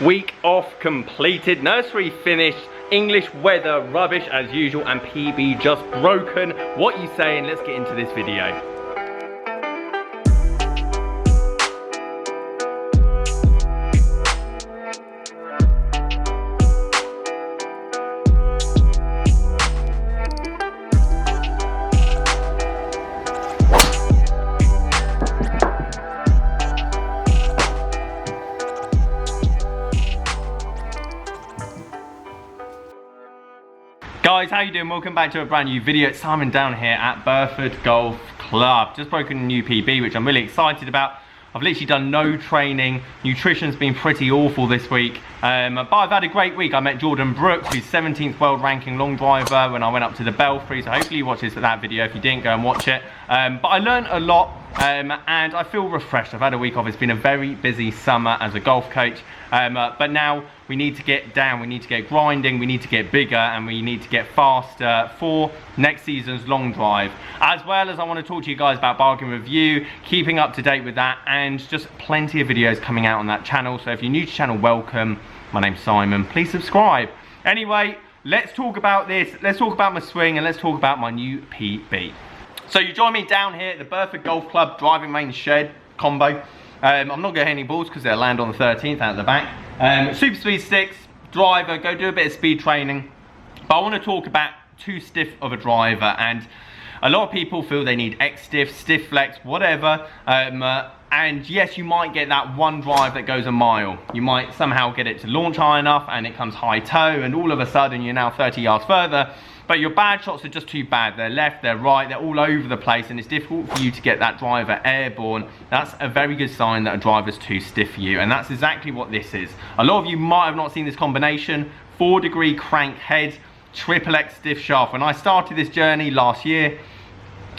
Week off completed, nursery finished, English weather rubbish as usual, and PB just broken. What you saying? Let's get into this video. Guys, how you doing? Welcome back to a brand new video. It's Simon down here at Burford Golf Club. Just broken a new PB, which I'm really excited about. I've literally done no training. Nutrition's been pretty awful this week. But I've had a great week. I met Jordan Brooks, who's 17th world ranking long driver, when I went up to the Belfry. So hopefully you watch that video. If you didn't, go and watch it. But I learned a lot and I feel refreshed. I've had a week off. It's been a very busy summer as a golf coach. But now we need to get down, we need to get grinding, we need to get bigger, and we need to get faster for next season's long drive. As well as I want to talk to you guys about bargain review, keeping up to date with that, and just plenty of videos coming out on that channel. So if you're new to the channel, welcome. My name's Simon. Please subscribe. Anyway, let's talk about this. Let's talk about my swing and let's talk about my new PB. So you join me down here at the Burford Golf Club driving range shed combo. I'm not going to hit any balls because they'll land on the 13th out the back. Super speed sticks, driver, go do a bit of speed training. But I want to talk about too stiff of a driver, and a lot of people feel they need X stiff, stiff flex, whatever. And yes, you might get that one drive that goes a mile. You might somehow get it to launch high enough and it comes high toe, and all of a sudden you're now 30 yards further. But your bad shots are just too bad. They're left, they're right, they're all over the place, and it's difficult for you to get that driver airborne. That's a very good sign that a driver's too stiff for you, and that's exactly what this is. A lot of you might have not seen this combination. 4-degree crank head, triple X stiff shaft. When I started this journey last year,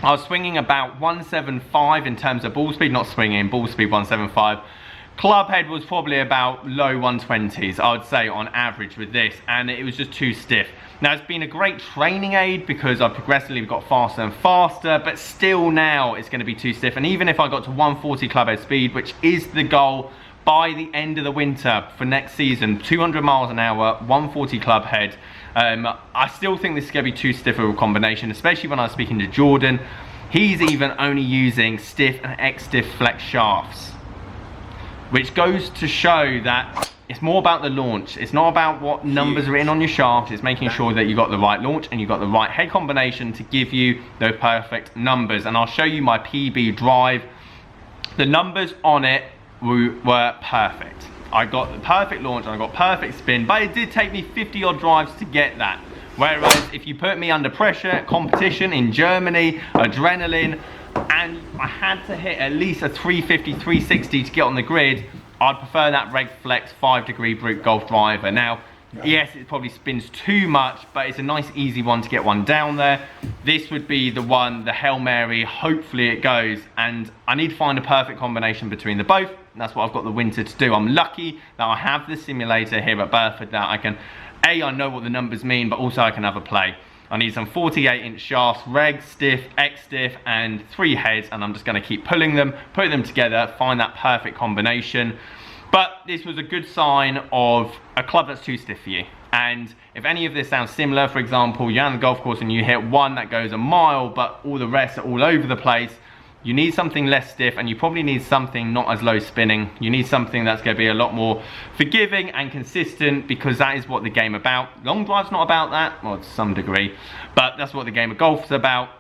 I was swinging about 175 in terms of ball speed, not swinging, ball speed 175. Club head was probably about low 120s, I would say, on average with this, and it was just too stiff. Now, it's been a great training aid because I've progressively got faster and faster, but still now it's going to be too stiff. And even if I got to 140 club head speed, which is the goal by the end of the winter for next season, 200 miles an hour, 140 club head, I still think this is going to be too stiff of a combination, especially when I was speaking to Jordan. He's even only using stiff and X-stiff flex shafts, which goes to show that it's more about the launch. It's not about what numbers are in on your shaft. It's making sure that you got the right launch and you got the right head combination to give you those perfect numbers. And I'll show you my PB drive. The numbers on it were perfect. I got the perfect launch and I got perfect spin, but it did take me 50 odd drives to get that. Whereas if you put me under pressure, competition in Germany, adrenaline, and I had to hit at least a 350, 360 to get on the grid, I'd prefer that Reg Flex 5-degree brute golf driver. Now, yes, it probably spins too much, but it's a nice easy one to get one down there. This would be the one, the Hail Mary, hopefully it goes, and I need to find a perfect combination between the both. That's what I've got the winter to do. I'm lucky that I have the simulator here at Burford that I can, I know what the numbers mean, but also I can have a play. I need some 48-inch shafts, reg, stiff, X-stiff, and 3 heads, and I'm just going to keep pulling them, put them together, find that perfect combination. But this was a good sign of a club that's too stiff for you. And if any of this sounds similar, for example, you're on the golf course and you hit one that goes a mile, but all the rest are all over the place, you need something less stiff, and you probably need something not as low spinning. You need something that's going to be a lot more forgiving and consistent, because that is what the game about. Long drive's not about that, well, to some degree, but that's what the game of golf is about.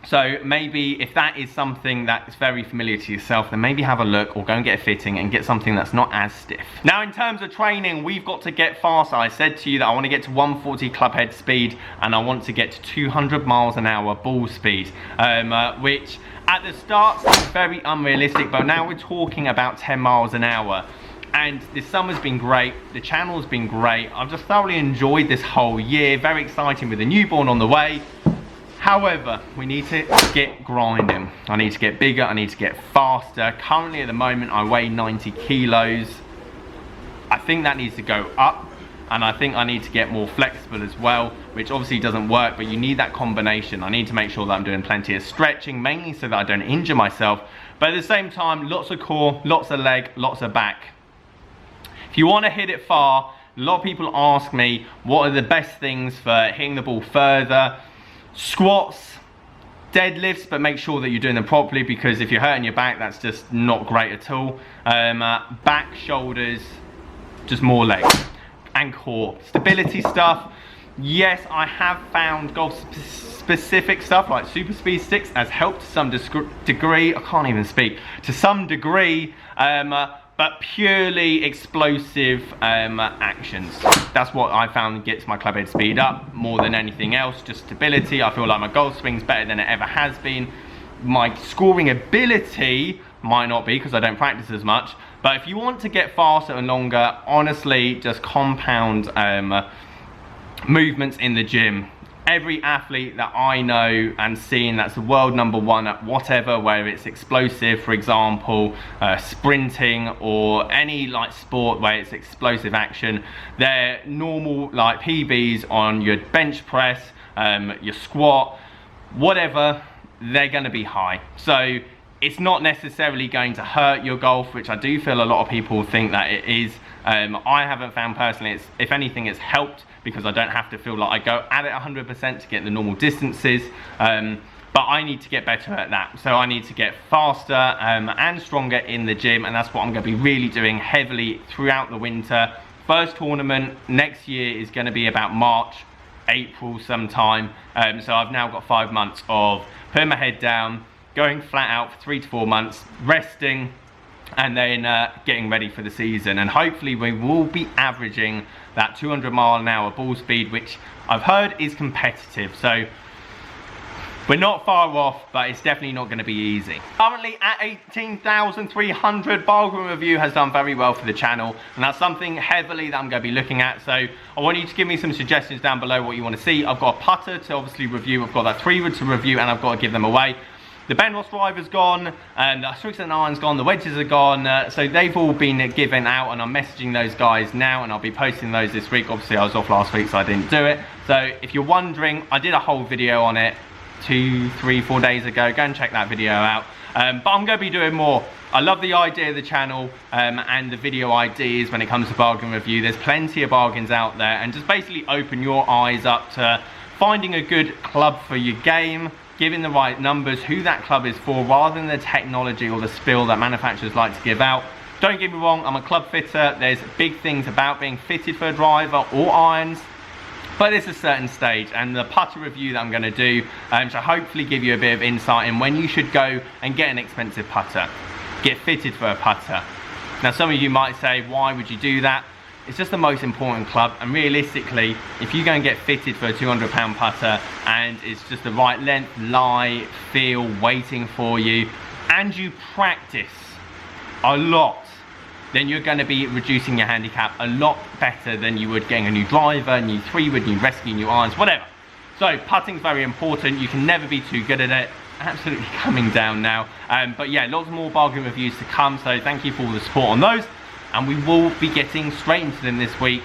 So maybe if that is something that's very familiar to yourself, then maybe have a look or go and get a fitting and get something that's not as stiff. Now, in terms of training, we've got to get faster. I said to you that I want to get to 140 club head speed and I want to get to 200 miles an hour ball speed, which at the start is very unrealistic, but now we're talking about 10 miles an hour. And this summer's been great, the channel's been great. I've just thoroughly enjoyed this whole year, very exciting with a newborn on the way. However, we need to get grinding. I need to get bigger, I need to get faster. Currently at the moment, I weigh 90 kilos. I think that needs to go up, and I think I need to get more flexible as well, which obviously doesn't work, but you need that combination. I need to make sure that I'm doing plenty of stretching, mainly so that I don't injure myself, but at the same time, lots of core, lots of leg, lots of back. If you want to hit it far, a lot of people ask me what are the best things for hitting the ball further. Squats, deadlifts, but make sure that you're doing them properly, because if you're hurting your back, that's just not great at all. Back, shoulders, just more legs and core. Stability stuff, yes, I have found golf specific stuff like super speed sticks has helped to some degree. I can't even speak, to some degree, but purely explosive actions. That's what I found gets my club head speed up more than anything else, just stability. I feel like my golf swing's better than it ever has been. My scoring ability might not be because I don't practice as much, but if you want to get faster and longer, honestly, just compound movements in the gym. Every athlete that I know and seen that's the world #1 at whatever, whether it's explosive, for example, sprinting, or any like sport where it's explosive action, their normal like PBs on your bench press, your squat, whatever, they're going to be high. So it's not necessarily going to hurt your golf, which I do feel a lot of people think that it is. I haven't found personally, if anything, it's helped, because I don't have to feel like I go at it 100% to get the normal distances, but I need to get better at that. So I need to get faster and stronger in the gym, and that's what I'm going to be really doing heavily throughout the winter. First tournament next year is going to be about March, April sometime, so I've now got 5 months of putting my head down, going flat out for 3 to 4 months, resting, and then getting ready for the season. And hopefully we will be averaging that 200-mile-an-hour ball speed, which I've heard is competitive. So we're not far off, but it's definitely not going to be easy. Currently at 18,300, Bargain Review has done very well for the channel, and that's something heavily that I'm going to be looking at. So I want you to give me some suggestions down below what you want to see. I've got a putter to obviously review, I've got that 3-wood to review, and I've got to give them away. The Ben Ross driver's gone, and the Swicks and Irons gone, the wedges are gone, so they've all been given out, and I'm messaging those guys now, and I'll be posting those this week. Obviously I was off last week, so I didn't do it. So if you're wondering, I did a whole video on it 2, 3, 4 days ago. Go and check that video out. But I'm going to be doing more. I love the idea of the channel and the video ideas when it comes to Bargain Review. There's plenty of bargains out there, and just basically open your eyes up to finding a good club for your game, giving the right numbers, who that club is for, rather than the technology or the spill that manufacturers like to give out. Don't get me wrong, I'm a club fitter. There's big things about being fitted for a driver or irons, but there's a certain stage, and the putter review that I'm going to do should hopefully give you a bit of insight in when you should go and get an expensive putter, get fitted for a putter. Now some of you might say, why would you do that? It's just the most important club, and realistically, if you go and get fitted for a 200-pound putter and it's just the right length, lie, feel, waiting for you, and you practice a lot, then you're going to be reducing your handicap a lot better than you would getting a new driver, new 3-wood, new rescue, new irons, whatever. So putting's very important. You can never be too good at it. Absolutely coming down now. But yeah, lots more Bargain Reviews to come, so thank you for all the support on those. And we will be getting straight into them this week.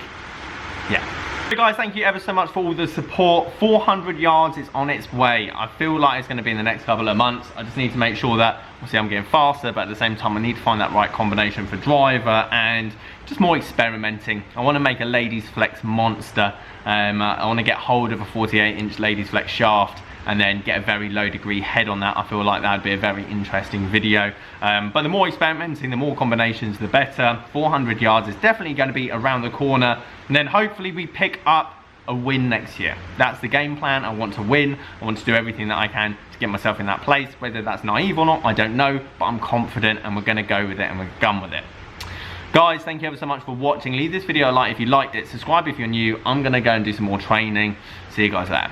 Yeah. So guys, thank you ever so much for all the support. 400 yards is on its way. I feel like it's going to be in the next couple of months. I just need to make sure that, obviously I'm getting faster, but at the same time I need to find that right combination for driver and just more experimenting. I want to make a ladies flex monster. I want to get hold of a 48-inch ladies flex shaft, and then get a very low degree head on that. I feel like that would be a very interesting video. But the more experimenting, the more combinations, the better. 400 yards is definitely going to be around the corner. And then hopefully we pick up a win next year. That's the game plan. I want to win. I want to do everything that I can to get myself in that place. Whether that's naive or not, I don't know. But I'm confident, and we're going to go with it, and we're gun with it. Guys, thank you ever so much for watching. Leave this video a like if you liked it. Subscribe if you're new. I'm going to go and do some more training. See you guys later.